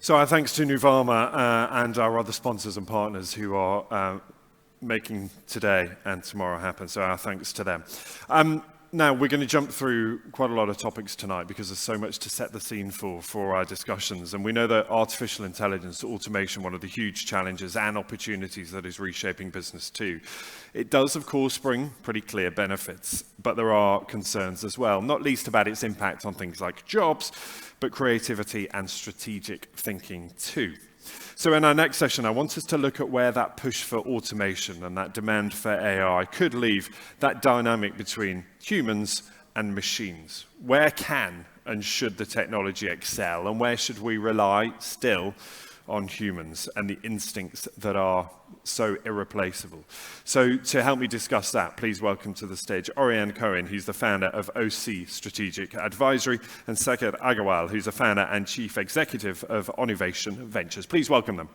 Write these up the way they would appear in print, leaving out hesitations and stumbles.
So our thanks to Nuvama and our other sponsors and partners who are making today and tomorrow happen. So our thanks to them. Now, we're going to jump through quite a lot of topics tonight because there's so much to set the scene for our discussions. And we know that artificial intelligence, automation, one of the huge challenges and opportunities that is reshaping business too. It does, of course, bring pretty clear benefits, but there are concerns as well, not least about its impact on things like jobs, but creativity and strategic thinking too. So in our next session, I want us to look at where that push for automation and that demand for AI could leave that dynamic between humans and machines. Where can and should the technology excel, and where should we rely still on humans and the instincts that are so irreplaceable? So to help me discuss that, please welcome to the stage Oriane Cohen, who's the founder of OC Strategic Advisory, and Saket Agarwal, who's the founder and chief executive of Onnivation Ventures. Please welcome them.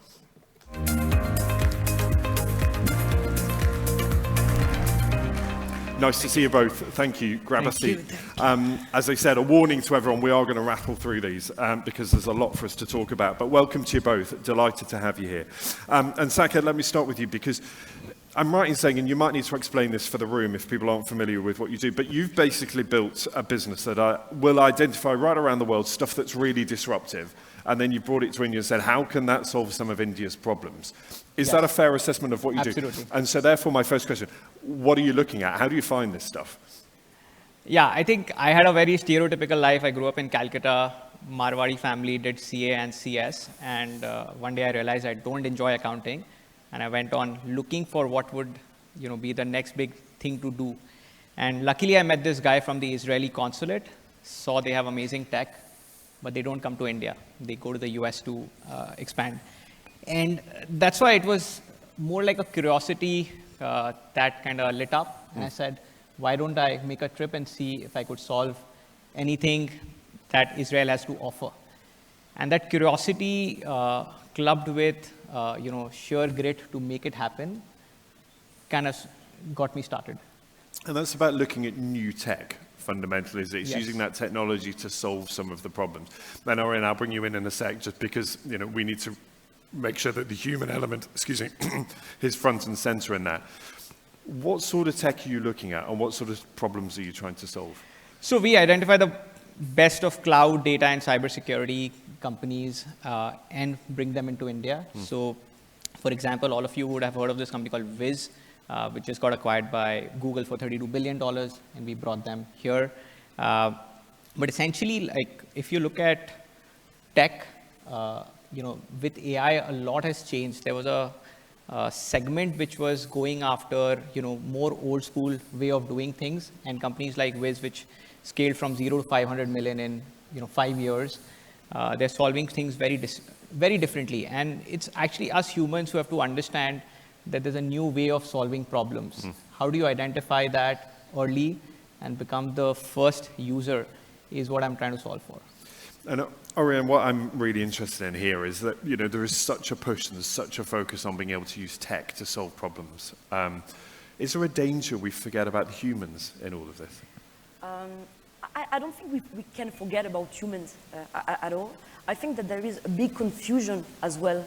Nice to see you both. Thank you. Grab a seat. As I said, a warning to everyone, we are going to rattle through these because there's a lot for us to talk about. But welcome to you both. Delighted to have you here. And Saket, let me start with you because I'm right in saying, and you might need to explain this for the room if people aren't familiar with what you do, but you've basically built a business that will identify right around the world stuff that's really disruptive. And then you brought it to India and said, how can that solve some of India's problems? Is that a fair assessment of what you do? Absolutely. And so therefore, my first question, what are you looking at? How do you find this stuff? Yeah, I think I had a very stereotypical life. I grew up in Calcutta, Marwari family, did CA and CS. And one day I realized I don't enjoy accounting. And I went on looking for what would be the next big thing to do. And luckily, I met this guy from the Israeli consulate, saw they have amazing tech, but they don't come to India. They go to the US to expand. And that's why it was more like a curiosity that kind of lit up. And I said, why don't I make a trip and see if I could solve anything that Israel has to offer? And that curiosity clubbed with sheer grit to make it happen kind of got me started. And that's about looking at new tech. Fundamentally, is it's Yes. using that technology to solve some of the problems. Then, Oriane, I'll bring you in a sec, just because we need to make sure that the human element, is front and center in that. What sort of tech are you looking at, and what sort of problems are you trying to solve? So we identify the best of cloud, data, and cybersecurity companies and bring them into India. So, for example, all of you would have heard of this company called Wiz, which just got acquired by Google for $32 billion, and we brought them here. But essentially, like if you look at tech, with AI, a lot has changed. There was a segment which was going after, more old school way of doing things, and companies like Wiz, which scaled from 0 to 500 million in 5 years, they're solving things very differently. And it's actually us humans who have to understand that there's a new way of solving problems. How do you identify that early and become the first user is what I'm trying to solve for. And Oriane, what I'm really interested in here is that there is such a push and there's such a focus on being able to use tech to solve problems. Is there a danger we forget about humans in all of this? I don't think we can forget about humans at all. I think that there is a big confusion as well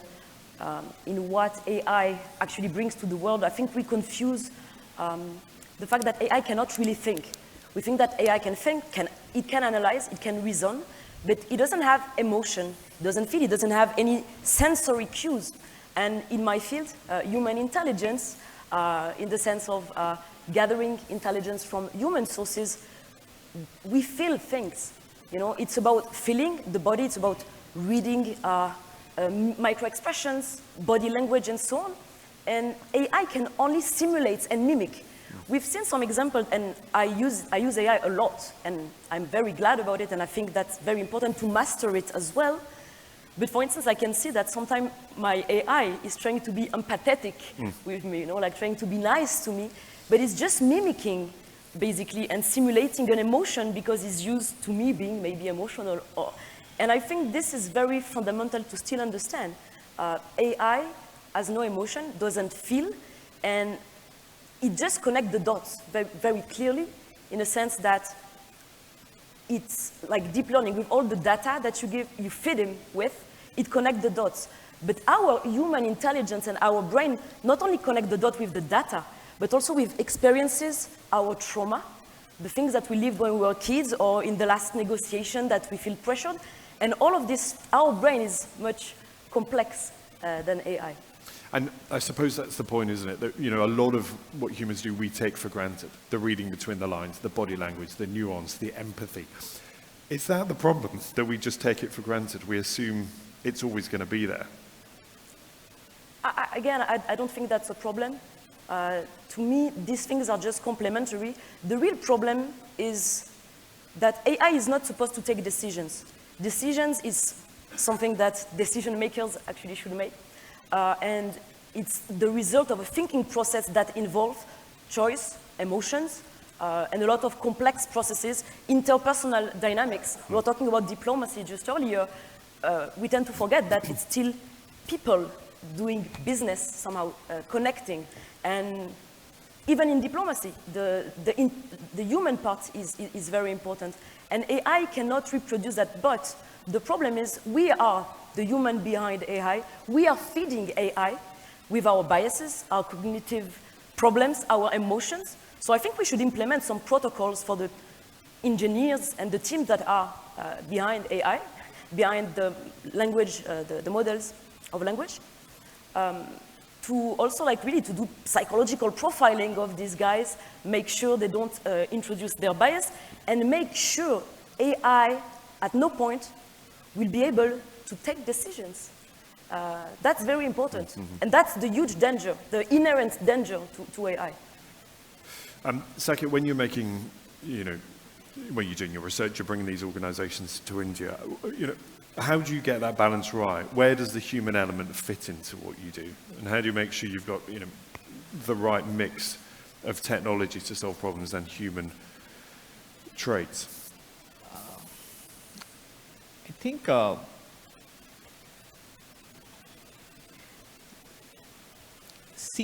in what AI actually brings to the world. I think we confuse the fact that AI cannot really think. We think that AI can think, it can analyze, it can reason, but it doesn't have emotion, it doesn't feel, it doesn't have any sensory cues. And in my field, human intelligence, in the sense of gathering intelligence from human sources, we feel things. It's about feeling the body, it's about reading micro-expressions, body language, and so on. And AI can only simulate and mimic. We've seen some examples, and I use AI a lot, and I'm very glad about it, and I think that's very important to master it as well. But for instance, I can see that sometimes my AI is trying to be empathetic with me, like trying to be nice to me, but it's just mimicking, basically, and simulating an emotion because it's used to me being maybe emotional. And I think this is very fundamental to still understand. AI has no emotion, doesn't feel, and it just connects the dots very, very clearly in a sense that it's like deep learning with all the data that you feed him with. it connects the dots. But our human intelligence and our brain not only connect the dot with the data, but also with experiences, our trauma, the things that we lived when we were kids or in the last negotiation that we feel pressured. And all of this, our brain is much complex than AI. And I suppose that's the point, isn't it? That, you know, a lot of what humans do, we take for granted. The reading between the lines, the body language, the nuance, the empathy. Is that the problem, that we just take it for granted? We assume it's always going to be there. Again, I don't think that's a problem. To me, these things are just complementary. The real problem is that AI is not supposed to take decisions. Decisions is something that decision makers actually should make. And it's the result of a thinking process that involves choice, emotions, and a lot of complex processes, interpersonal dynamics. We were talking about diplomacy just earlier. We tend to forget that it's still people doing business, somehow connecting. And even in diplomacy, the human part is very important. And AI cannot reproduce that, but the problem is we are the human behind AI. We are feeding AI with our biases, our cognitive problems, our emotions. So I think we should implement some protocols for the engineers and the teams that are behind AI, behind the language, the models of language, to also really to do psychological profiling of these guys, make sure they don't introduce their bias, and make sure AI at no point will be able to take decisions. That's very important. Mm-hmm. And that's the huge danger, the inherent danger to AI. Saket, when you're making, when you're doing your research, you're bringing these organizations to India, how do you get that balance right? Where does the human element fit into what you do? And how do you make sure you've got, the right mix of technology to solve problems and human traits? I think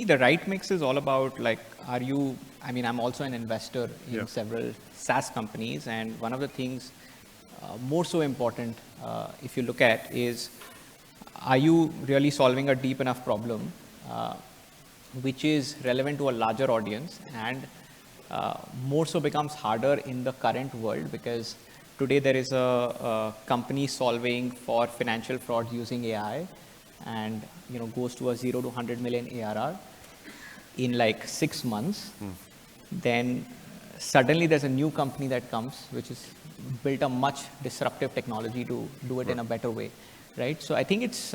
the right mix is all about I'm also an investor in several SaaS companies, and one of the things more so important if you look at is, are you really solving a deep enough problem which is relevant to a larger audience, and more so becomes harder in the current world, because today there is a company solving for financial fraud using AI and goes to a 0 to 100 million ARR in 6 months. Then suddenly there's a new company that comes which is built a much disruptive technology to do it in a better way, right? So I think it's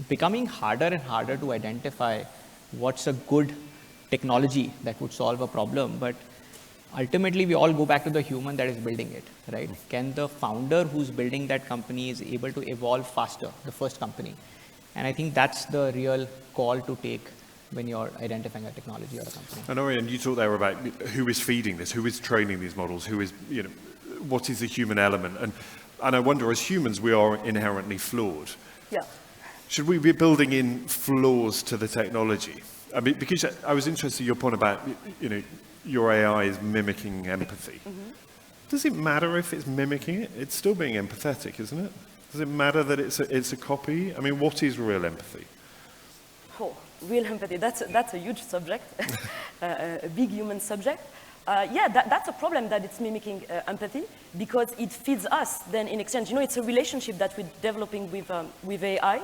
becoming harder and harder to identify what's a good technology that would solve a problem, but ultimately we all go back to the human that is building it, right? Can the founder who's building that company is able to evolve faster, the first company? And I think that's the real call to take when you're identifying a technology or a company. And Oriane, you talked there about who is feeding this, who is training these models, who is, what is the human element? And I wonder, as humans, we are inherently flawed. Yeah. Should we be building in flaws to the technology? I mean, because I was interested in your point about, your AI is mimicking empathy. Mm-hmm. Does it matter if it's mimicking it? It's still being empathetic, isn't it? Does it matter that it's a copy? I mean, what is real empathy? Oh, real empathy, that's a huge subject, a big human subject. That's a problem, that it's mimicking empathy, because it feeds us then in exchange. It's a relationship that we're developing with AI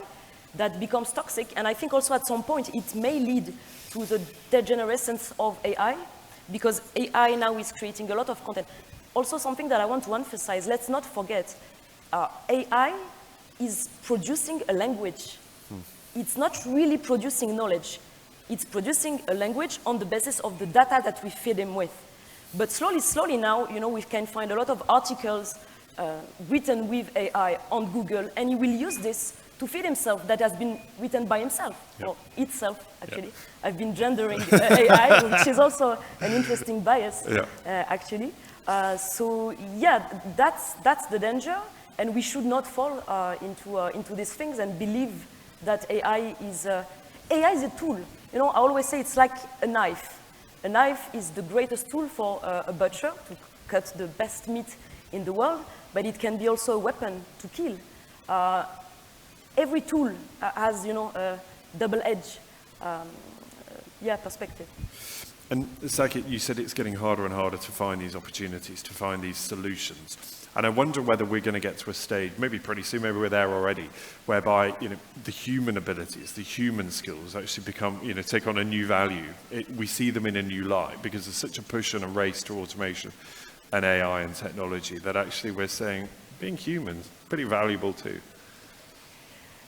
that becomes toxic, and I think also at some point it may lead to the degenerescence of AI, because AI now is creating a lot of content. Also, something that I want to emphasize, let's not forget, AI is producing a language. It's not really producing knowledge. It's producing a language on the basis of the data that we feed them with. But slowly now, we can find a lot of articles written with AI on Google, and he will use this to feed himself, that has been written by himself, or itself, actually. Yep. I've been gendering AI, which is also an interesting bias, actually. That's the danger, and we should not fall into these things and believe that AI is a tool. I always say it's like a knife. A knife is the greatest tool for a butcher to cut the best meat in the world, but it can be also a weapon to kill. every tool has, a double-edged perspective. And Saket, you said it's getting harder and harder to find these opportunities, to find these solutions. And I wonder whether we're going to get to a stage, maybe pretty soon, maybe we're there already, whereby the human abilities, the human skills actually become, take on a new value. We see them in a new light because there's such a push and a race to automation and AI and technology that actually we're saying being human is pretty valuable too.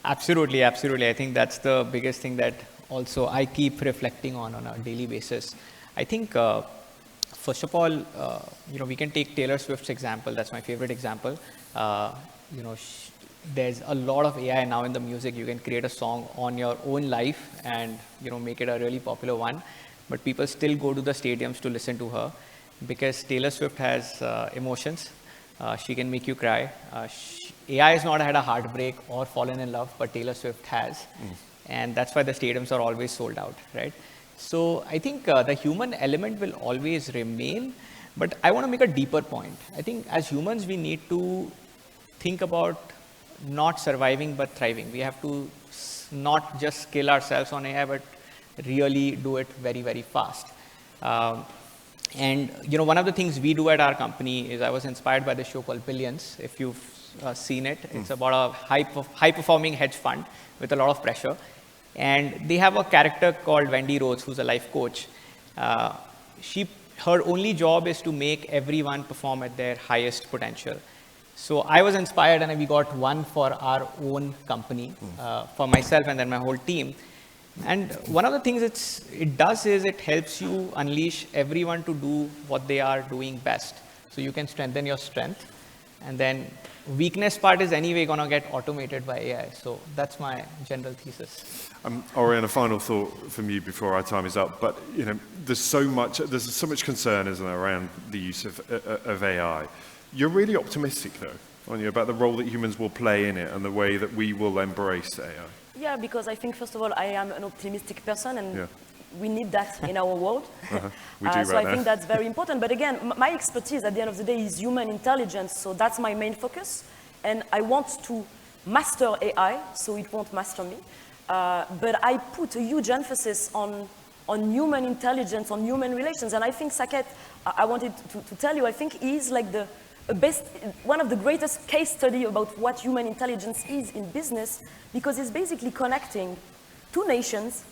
Absolutely, absolutely. I think that's the biggest thing that also I keep reflecting on a daily basis. I think, first of all, we can take Taylor Swift's example. That's my favorite example. There's a lot of AI now in the music. You can create a song on your own life and, make it a really popular one. But people still go to the stadiums to listen to her because Taylor Swift has emotions. She can make you cry. AI has not had a heartbreak or fallen in love, but Taylor Swift has. And that's why the stadiums are always sold out, right? So I think the human element will always remain, but I want to make a deeper point. I think as humans, we need to think about not surviving, but thriving. We have to not just skill ourselves on AI, but really do it very, very fast. And one of the things we do at our company is I was inspired by the show called Billions. If you've seen it, it's about a high-performing hedge fund with a lot of pressure. And they have a character called Wendy Rhodes, who's a life coach. Her only job is to make everyone perform at their highest potential. So I was inspired, and we got one for our own company, for myself and then my whole team. And one of the things it does is it helps you unleash everyone to do what they are doing best. So you can strengthen your strength. And then weakness part is anyway going to get automated by AI. So that's my general thesis. Oriane, a final thought from you before our time is up. But there's so much concern, isn't there, around the use of AI. You're really optimistic, though, aren't you, about the role that humans will play in it and the way that we will embrace AI? Yeah, because I think, first of all, I am an optimistic person, and we need that in our world. We do so I think that's very important. But again, my expertise at the end of the day is human intelligence, so that's my main focus. And I want to master AI, so it won't master me. But I put a huge emphasis on human intelligence, on human relations. And I think Saket, I wanted to tell you, I think he is like one of the greatest case study about what human intelligence is in business, because it's basically connecting two nations.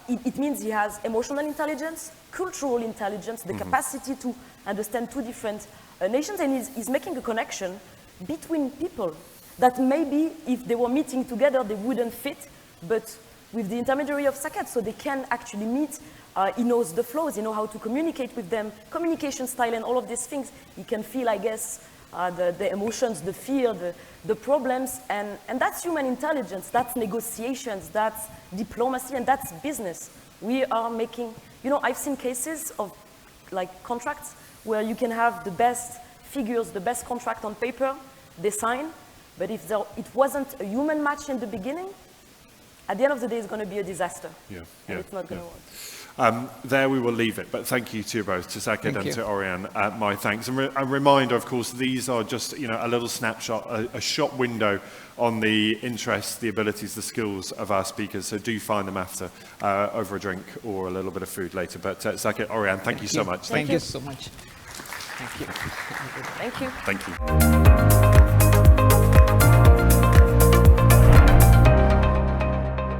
It means he has emotional intelligence, cultural intelligence, the capacity to understand two different nations, and he's making a connection between people that maybe if they were meeting together, they wouldn't fit, but with the intermediary of Saket, so they can actually meet. He knows the flows, he knows how to communicate with them, communication style and all of these things. He can feel, I guess, the emotions, the fear, the problems, and that's human intelligence, that's negotiations, that's diplomacy, and that's business. We are making, I've seen cases of like contracts where you can have the best figures, the best contract on paper, they sign, but if it wasn't a human match in the beginning, at the end of the day, it's going to be a disaster. And it's not going to work. There we will leave it, but thank you to you both, to Saket and to Oriane. My thanks. And a reminder, of course, these are just a little snapshot, a shop window on the interests, the abilities, the skills of our speakers. So do find them after over a drink or a little bit of food later. But Saket, Oriane, thank you so much. Thank you so much. Thank you. Thank you.